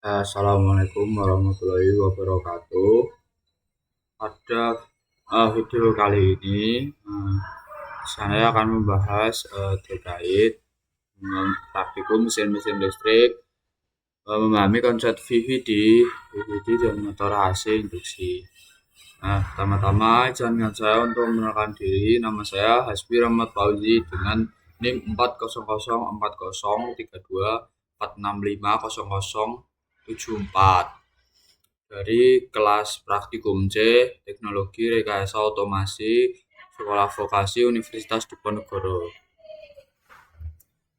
Assalamualaikum warahmatullahi wabarakatuh. Pada video kali ini, saya akan membahas terkait dengan praktikum mesin-mesin listrik, memahami konsep VVD dan motor AC induksi. Nah, pertama-tama izinkan saya untuk mengenalkan diri. Nama saya Hasbi Rahmat Fauzi dengan NIM 4004032465074 dari kelas Praktikum C Teknologi Rekayasa Otomasi Sekolah Vokasi Universitas Diponegoro.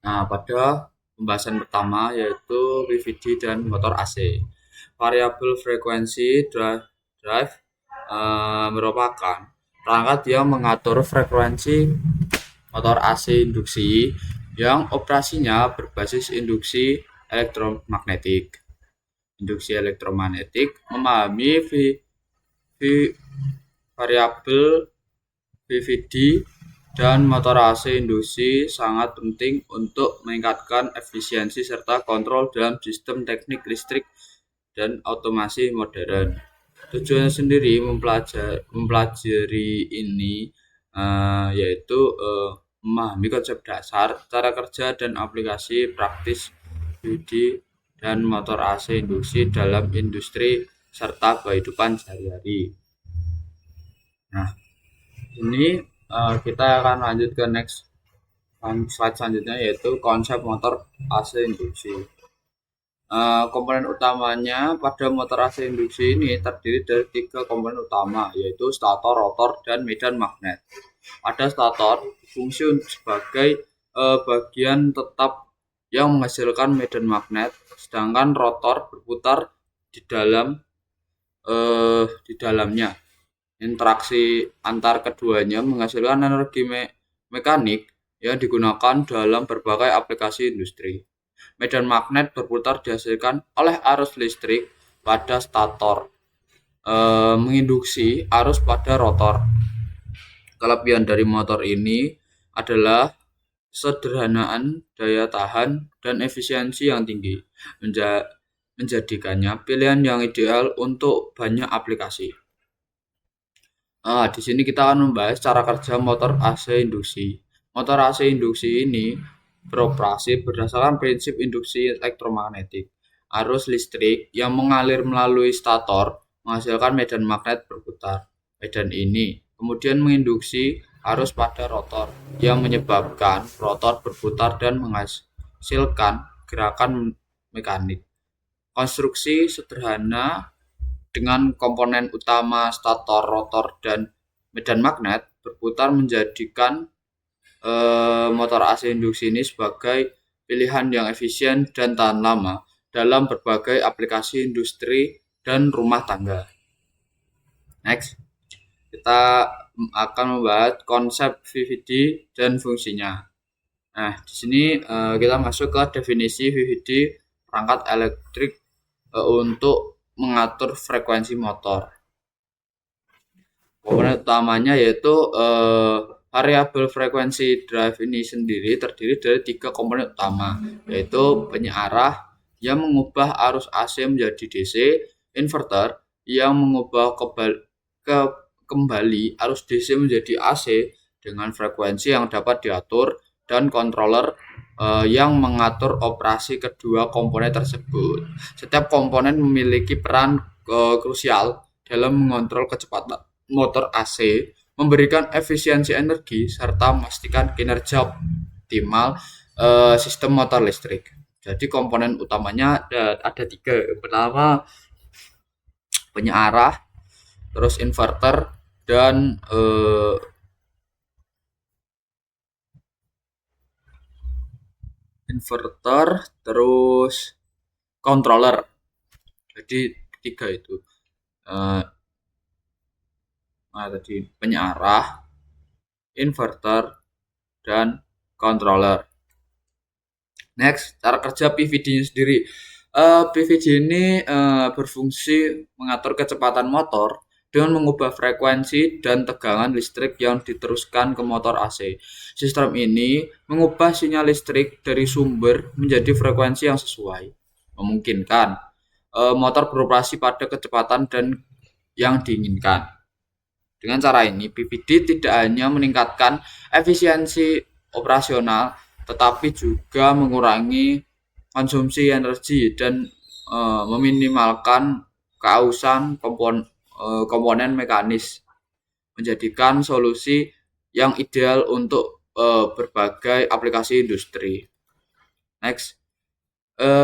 Nah, pada pembahasan pertama yaitu VVD dan motor AC. Variabel frekuensi drive merupakan perangkat yang mengatur frekuensi motor AC induksi yang operasinya berbasis induksi elektromagnetik memahami variabel VVD dan motor AC induksi sangat penting untuk meningkatkan efisiensi serta kontrol dalam sistem teknik listrik dan otomasi modern. Tujuannya sendiri mempelajari ini yaitu memahami konsep dasar, cara kerja dan aplikasi praktis VVD dan motor AC induksi dalam industri serta kehidupan sehari-hari. Nah, ini kita akan lanjut ke next slide selanjutnya yaitu konsep motor AC induksi. Komponen utamanya pada motor AC induksi ini terdiri dari 3 komponen utama yaitu stator, rotor, dan medan magnet. Pada stator fungsi sebagai bagian tetap yang menghasilkan medan magnet, sedangkan rotor berputar di dalamnya. Interaksi antar keduanya menghasilkan energi mekanik yang digunakan dalam berbagai aplikasi industri. Medan magnet berputar dihasilkan oleh arus listrik pada stator, menginduksi arus pada rotor. Kelebihan dari motor ini adalah sederhanaan, daya tahan, dan efisiensi yang tinggi, menjadikannya pilihan yang ideal untuk banyak aplikasi. Di sini kita akan membahas cara kerja motor AC induksi. Motor AC induksi ini beroperasi berdasarkan prinsip induksi elektromagnetik. Arus listrik yang mengalir melalui stator menghasilkan medan magnet berputar. Medan ini kemudian menginduksi arus pada rotor yang menyebabkan rotor berputar dan menghasilkan gerakan mekanik. Konstruksi sederhana dengan komponen utama stator, rotor, dan medan magnet berputar menjadikan motor AC induksi ini sebagai pilihan yang efisien dan tahan lama dalam berbagai aplikasi industri dan rumah tangga. Next, kita akan membahas konsep VVD dan fungsinya. Nah, di sini kita masuk ke definisi VVD, perangkat elektrik untuk mengatur frekuensi motor. Komponen utamanya yaitu variabel frekuensi drive ini sendiri terdiri dari 3 komponen utama, yaitu penyearah yang mengubah arus AC menjadi DC, inverter yang mengubah kembali arus DC menjadi AC dengan frekuensi yang dapat diatur, dan controller yang mengatur operasi kedua komponen tersebut. Setiap komponen memiliki peran krusial dalam mengontrol kecepatan motor AC, memberikan efisiensi energi, serta memastikan kinerja optimal sistem motor listrik. Jadi komponen utamanya ada 3. Yang pertama penyearah, terus inverter, dan terus controller. Jadi 3 itu. Tadi penyearah, inverter, dan controller. Next, cara kerja PVD sendiri. PVD ini berfungsi mengatur kecepatan motor dengan mengubah frekuensi dan tegangan listrik yang diteruskan ke motor AC. Sistem ini mengubah sinyal listrik dari sumber menjadi frekuensi yang sesuai, memungkinkan motor beroperasi pada kecepatan dan yang diinginkan. Dengan cara ini, PVD tidak hanya meningkatkan efisiensi operasional, tetapi juga mengurangi konsumsi energi dan meminimalkan keausan komponen mekanis, menjadikan solusi yang ideal untuk berbagai aplikasi industri. Next,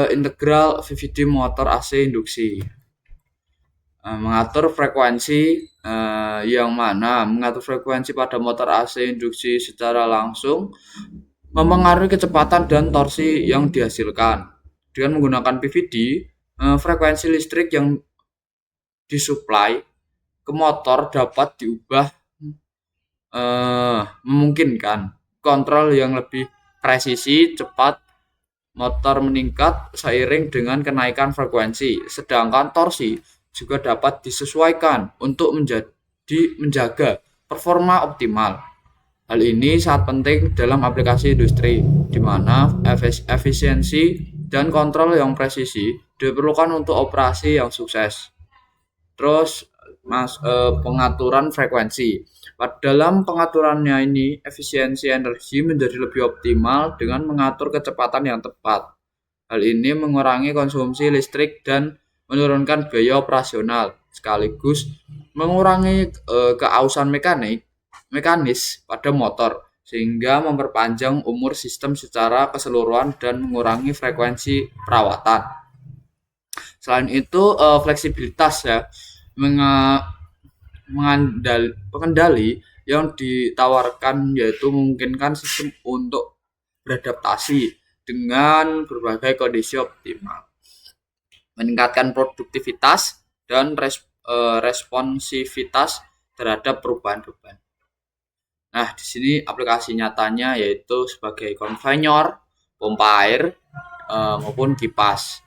integral VVD motor AC induksi. Mengatur frekuensi yang mana mengatur frekuensi pada motor AC induksi secara langsung mempengaruhi kecepatan dan torsi yang dihasilkan. Dengan menggunakan PVD, frekuensi listrik yang disuplai ke motor dapat diubah, memungkinkan kontrol yang lebih presisi, cepat, motor meningkat seiring dengan kenaikan frekuensi, sedangkan torsi juga dapat disesuaikan untuk menjaga performa optimal. Hal ini sangat penting dalam aplikasi industri, di mana efisiensi dan kontrol yang presisi diperlukan untuk operasi yang sukses. Terus, pengaturan frekuensi. Dalam pengaturannya ini, efisiensi energi menjadi lebih optimal dengan mengatur kecepatan yang tepat. Hal ini mengurangi konsumsi listrik dan menurunkan biaya operasional, sekaligus mengurangi keausan mekanis pada motor, sehingga memperpanjang umur sistem secara keseluruhan dan mengurangi frekuensi perawatan. Selain itu, fleksibilitas ya, pengendali yang ditawarkan yaitu memungkinkan sistem untuk beradaptasi dengan berbagai kondisi optimal, meningkatkan produktivitas dan responsivitas terhadap perubahan beban. Nah, di sini aplikasi nyatanya yaitu sebagai konveyor, pompa air, maupun kipas.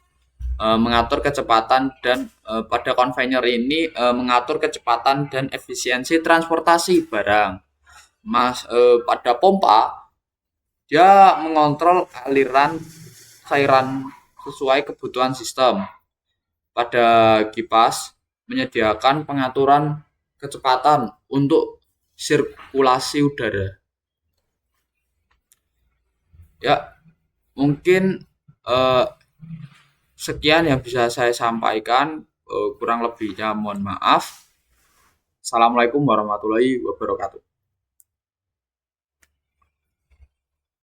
Mengatur kecepatan dan pada konveyor ini mengatur kecepatan dan efisiensi transportasi barang. Pada pompa dia mengontrol aliran cairan sesuai kebutuhan sistem. Pada kipas menyediakan pengaturan kecepatan untuk sirkulasi udara. Ya, mungkin sekian yang bisa saya sampaikan, kurang lebihnya mohon maaf. Assalamualaikum warahmatullahi wabarakatuh.